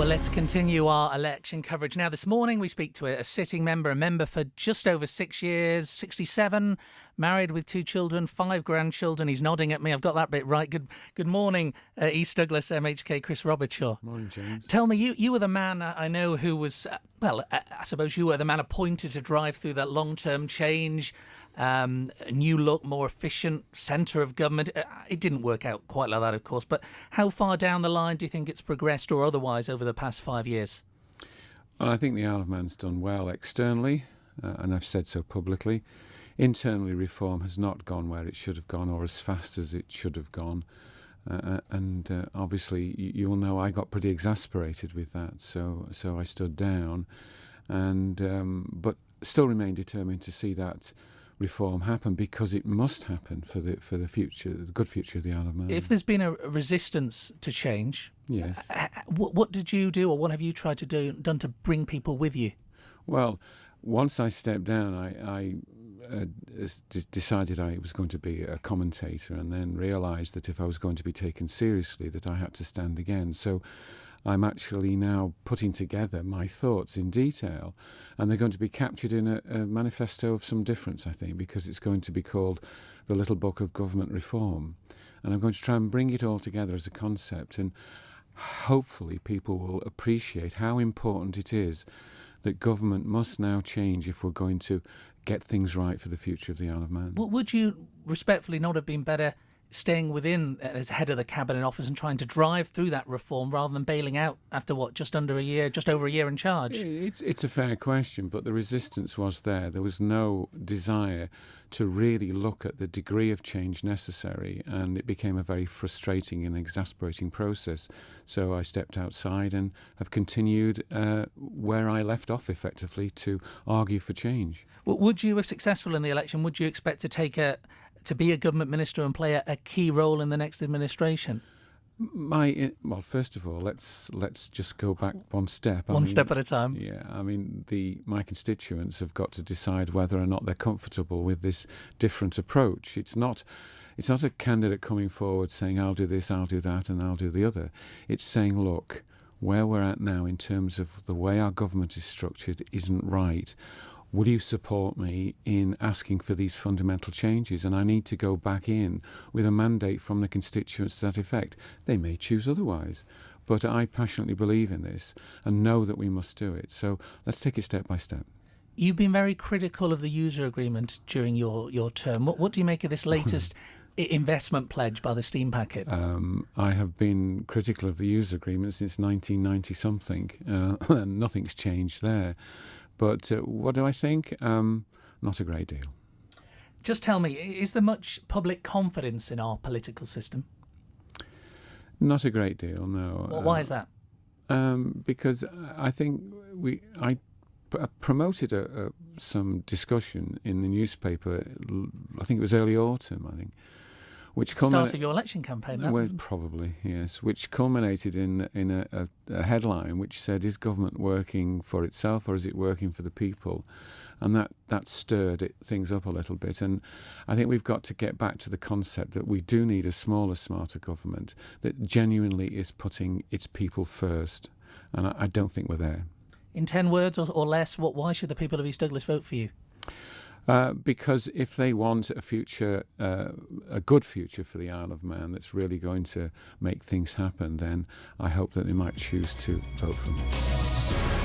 Well, let's continue our election coverage. Now, this morning we speak to a sitting member, a member for just over 6 years, 67, married with 2 children, 5 grandchildren. He's nodding at me. I've got that bit right. Good morning, East Douglas MHK, Chris Robertshaw. Morning, James. Tell me, you were the man I know who was, I suppose you were the man appointed to drive through that long-term change, a new look, more efficient centre of government. It didn't work out quite like that, of course, but how far down the line do you think it's progressed or otherwise over the past 5 years? Well, I think the Isle of Man's done well externally, and I've said so publicly. Internally, reform has not gone where it should have gone or as fast as it should have gone. Obviously, you'll know I got pretty exasperated with that, so I stood down, but still remain determined to see that reform happen, because it must happen for the future, the good future of the Isle of Man. If there's been a resistance to change, yes, what did you do, or what have you tried to done to bring people with you? Well, once I stepped down, I decided I was going to be a commentator, and then realised that if I was going to be taken seriously, that I had to stand again. So I'm actually now putting together my thoughts in detail, and they're going to be captured in a manifesto of some difference, I think, because it's going to be called The Little Book of Government Reform. And I'm going to try and bring it all together as a concept, and hopefully people will appreciate how important it is that government must now change if we're going to get things right for the future of the Isle of Man. Well, would you respectfully not have been better staying within as head of the Cabinet Office and trying to drive through that reform rather than bailing out after just over a year in charge? It's a fair question, but the resistance was there. There was no desire to really look at the degree of change necessary, and it became a very frustrating and exasperating process. So I stepped outside and have continued where I left off, effectively, to argue for change. Well, would you, if successful in the election, would you expect to be a government minister and play a key role in the next administration? Well, first of all, let's just go back one step. One step at a time. Yeah, I mean, my constituents have got to decide whether or not they're comfortable with this different approach. It's not a candidate coming forward saying, I'll do this, I'll do that, and I'll do the other. It's saying, look, where we're at now in terms of the way our government is structured isn't right. Will you support me in asking for these fundamental changes? And I need to go back in with a mandate from the constituents to that effect. They may choose otherwise, but I passionately believe in this and know that we must do it. So let's take it step by step. You've been very critical of the user agreement during your term. What do you make of this latest investment pledge by the Steam packet? I have been critical of the user agreement since 1990-something, and nothing's changed there. But what do I think? Not a great deal. Just tell me, is there much public confidence in our political system? Not a great deal, no. Well, why is that? Because I think I promoted some discussion in the newspaper, I think it was early autumn, which start of your election campaign, that was probably, yes, which culminated in a headline which said, is government working for itself or is it working for the people? And that stirred things up a little bit. And I think we've got to get back to the concept that we do need a smaller, smarter government that genuinely is putting its people first. And I don't think we're there. In 10 words or less, why should the people of East Douglas vote for you? Because if they want a future, a good future for the Isle of Man that's really going to make things happen, then I hope that they might choose to vote for me.